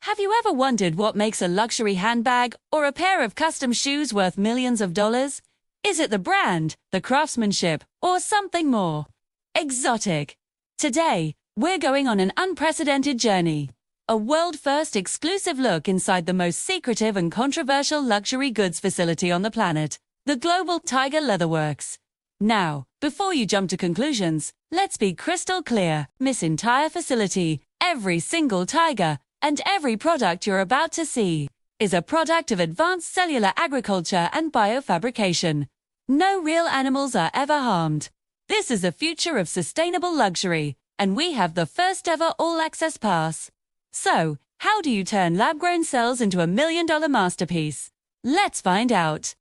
Have you ever wondered what makes a luxury handbag or a pair of custom shoes worth millions of dollars? Is it the brand, the craftsmanship, or something more exotic? Today, we're going on an unprecedented journey. A world-first exclusive look inside the most secretive and controversial luxury goods facility on the planet, the global Tiger Leatherworks. Now, before you jump to conclusions, let's be crystal clear. This entire facility, every single tiger, and every product you're about to see is a product of advanced cellular agriculture and biofabrication. No real animals are ever harmed. This is the future of sustainable luxury, and we have the first ever all-access pass. So, how do you turn lab-grown cells into a million-dollar masterpiece? Let's find out.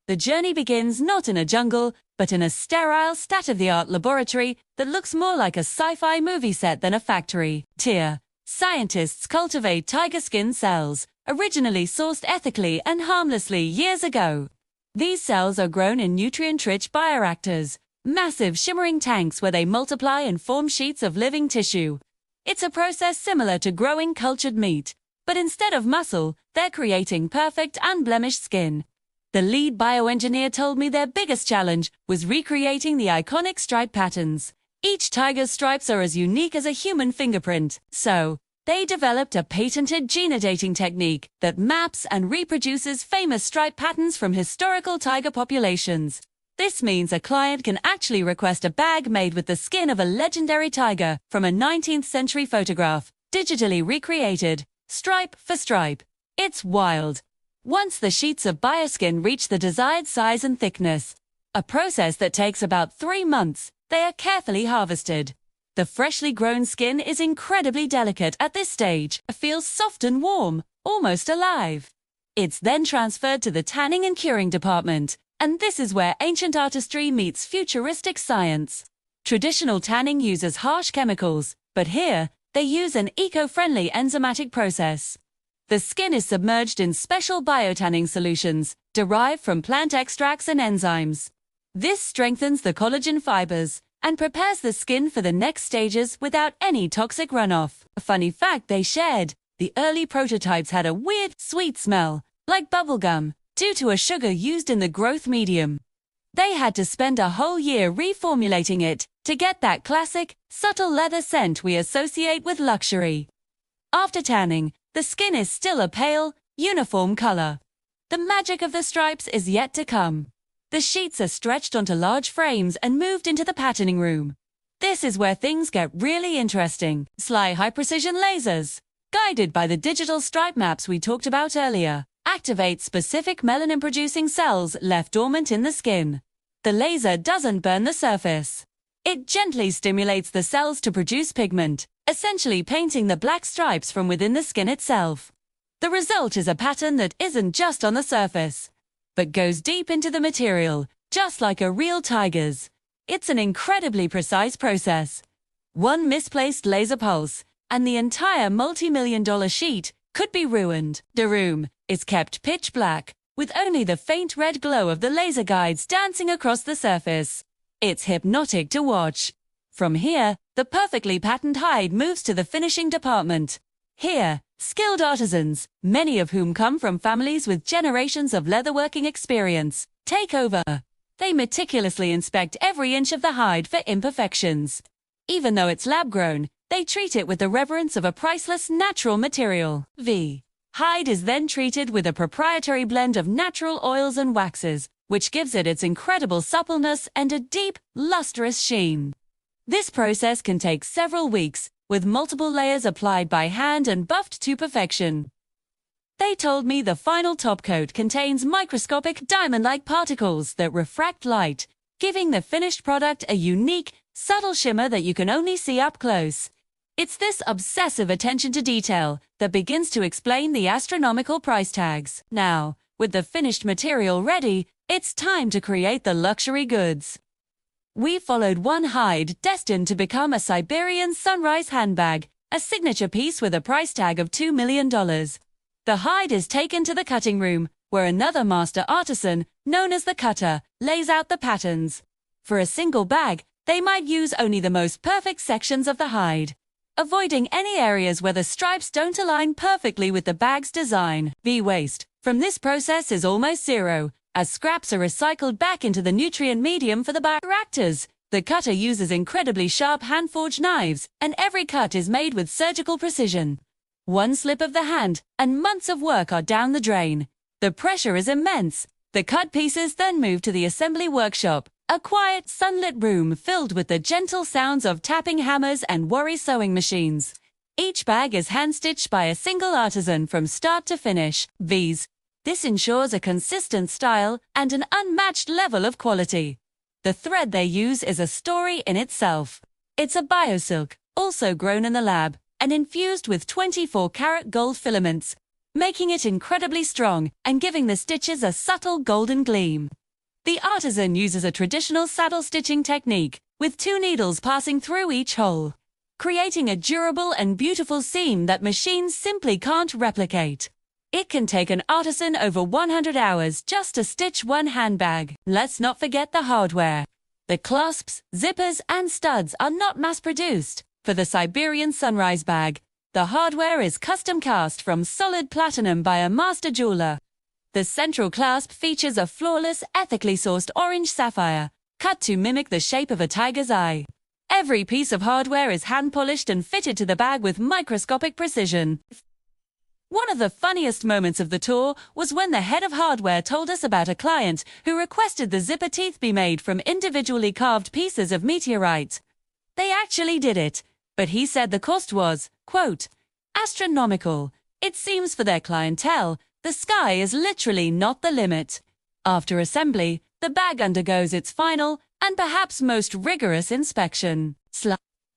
The journey begins not in a jungle, but in a sterile, state-of-the-art laboratory that looks more like a sci-fi movie set than a factory. Here, scientists cultivate tiger skin cells, originally sourced ethically and harmlessly years ago. These cells are grown in nutrient-rich bioreactors, massive shimmering tanks where they multiply and form sheets of living tissue. It's a process similar to growing cultured meat, but instead of muscle, they're creating perfect, unblemished skin. The lead bioengineer told me their biggest challenge was recreating the iconic stripe patterns. Each tiger's stripes are as unique as a human fingerprint, so they developed a patented genodating technique that maps and reproduces famous stripe patterns from historical tiger populations. This means a client can actually request a bag made with the skin of a legendary tiger from a 19th century photograph, digitally recreated, stripe for stripe. It's wild. Once the sheets of bioskin reach the desired size and thickness, a process that takes about 3 months, they are carefully harvested. The freshly grown skin is incredibly delicate at this stage, feels soft and warm, almost alive. It's then transferred to the tanning and curing department, and this is where ancient artistry meets futuristic science. Traditional tanning uses harsh chemicals, but here, they use an eco-friendly enzymatic process. The skin is submerged in special biotanning solutions, derived from plant extracts and enzymes. This strengthens the collagen fibers and prepares the skin for the next stages without any toxic runoff. A funny fact they shared, the early prototypes had a weird, sweet smell, like bubblegum, due to a sugar used in the growth medium. They had to spend a whole year reformulating it to get that classic, subtle leather scent we associate with luxury. After tanning, the skin is still a pale, uniform color. The magic of the stripes is yet to come. The sheets are stretched onto large frames and moved into the patterning room. This is where things get really interesting. Sly high-precision lasers, guided by the digital stripe maps we talked about earlier, activate specific melanin-producing cells left dormant in the skin. The laser doesn't burn the surface. It gently stimulates the cells to produce pigment, essentially painting the black stripes from within the skin itself. The result is a pattern that isn't just on the surface, but goes deep into the material, just like a real tiger's. It's an incredibly precise process. One misplaced laser pulse, and the entire multi-million-dollar sheet could be ruined. The room is kept pitch black, with only the faint red glow of the laser guides dancing across the surface. It's hypnotic to watch. From here, the perfectly patterned hide moves to the finishing department. Here, skilled artisans, many of whom come from families with generations of leatherworking experience, take over. They meticulously inspect every inch of the hide for imperfections. Even though it's lab-grown, they treat it with the reverence of a priceless natural material. The hide is then treated with a proprietary blend of natural oils and waxes, which gives it its incredible suppleness and a deep, lustrous sheen. This process can take several weeks, with multiple layers applied by hand and buffed to perfection. They told me the final top coat contains microscopic diamond-like particles that refract light, giving the finished product a unique, subtle shimmer that you can only see up close. It's this obsessive attention to detail that begins to explain the astronomical price tags. Now, with the finished material ready, it's time to create the luxury goods. We followed one hide destined to become a Siberian sunrise handbag, a signature piece with a price tag of $2 million. The hide is taken to the cutting room, where another master artisan, known as the cutter, lays out the patterns. For a single bag, they might use only the most perfect sections of the hide. avoiding any areas where the stripes don't align perfectly with the bag's design. V-waste from this process is almost zero, as scraps are recycled back into the nutrient medium for the bioreactors. The cutter uses incredibly sharp hand-forged knives, and every cut is made with surgical precision. One slip of the hand, and months of work are down the drain. The pressure is immense. The cut pieces then move to the assembly workshop, a quiet, sunlit room filled with the gentle sounds of tapping hammers and worry sewing machines. Each bag is hand-stitched by a single artisan from start to finish. This ensures a consistent style and an unmatched level of quality. The thread they use is a story in itself. It's a biosilk, also grown in the lab, and infused with 24-karat gold filaments, making it incredibly strong and giving the stitches a subtle golden gleam. The artisan uses a traditional saddle stitching technique, with 2 needles passing through each hole, creating a durable and beautiful seam that machines simply can't replicate. It can take an artisan over 100 hours just to stitch one handbag. Let's not forget the hardware. The clasps, zippers, and studs are not mass-produced. For the Siberian Sunrise bag, the hardware is custom cast from solid platinum by a master jeweler. The central clasp features a flawless, ethically sourced orange sapphire, cut to mimic the shape of a tiger's eye. Every piece of hardware is hand-polished and fitted to the bag with microscopic precision. One of the funniest moments of the tour was when the head of hardware told us about a client who requested the zipper teeth be made from individually carved pieces of meteorite. They actually did it, but he said the cost was, quote, astronomical. It seems for their clientele, the sky is literally not the limit. After assembly, the bag undergoes its final and perhaps most rigorous inspection.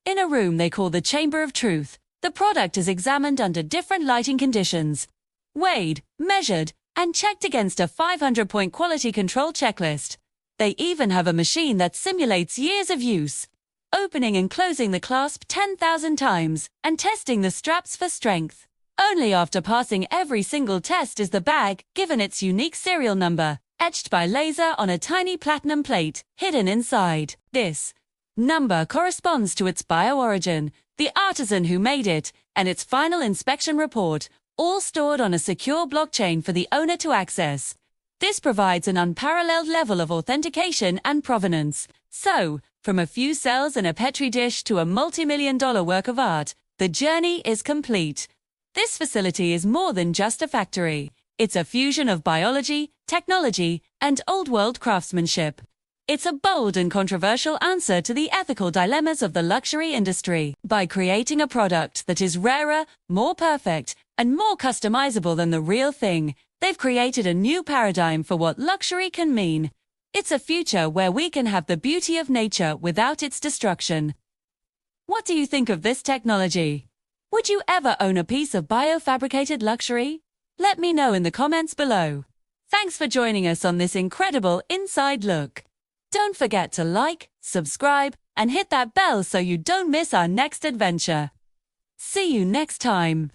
In a room they call the Chamber of Truth, the product is examined under different lighting conditions, weighed, measured, and checked against a 500-point quality control checklist. They even have a machine that simulates years of use, opening and closing the clasp 10,000 times, and testing the straps for strength. Only after passing every single test is the bag given its unique serial number, etched by laser on a tiny platinum plate hidden inside. This number corresponds to its bio-origin, the artisan who made it, and its final inspection report, all stored on a secure blockchain for the owner to access. This provides an unparalleled level of authentication and provenance. So, from a few cells in a petri dish to a multi-million-dollar work of art, the journey is complete. This facility is more than just a factory. It's a fusion of biology, technology, and old-world craftsmanship. It's a bold and controversial answer to the ethical dilemmas of the luxury industry. By creating a product that is rarer, more perfect, and more customizable than the real thing, they've created a new paradigm for what luxury can mean. It's a future where we can have the beauty of nature without its destruction. What do you think of this technology? Would you ever own a piece of biofabricated luxury? Let me know in the comments below. Thanks for joining us on this incredible inside look. Don't forget to like, subscribe, and hit that bell so you don't miss our next adventure. See you next time.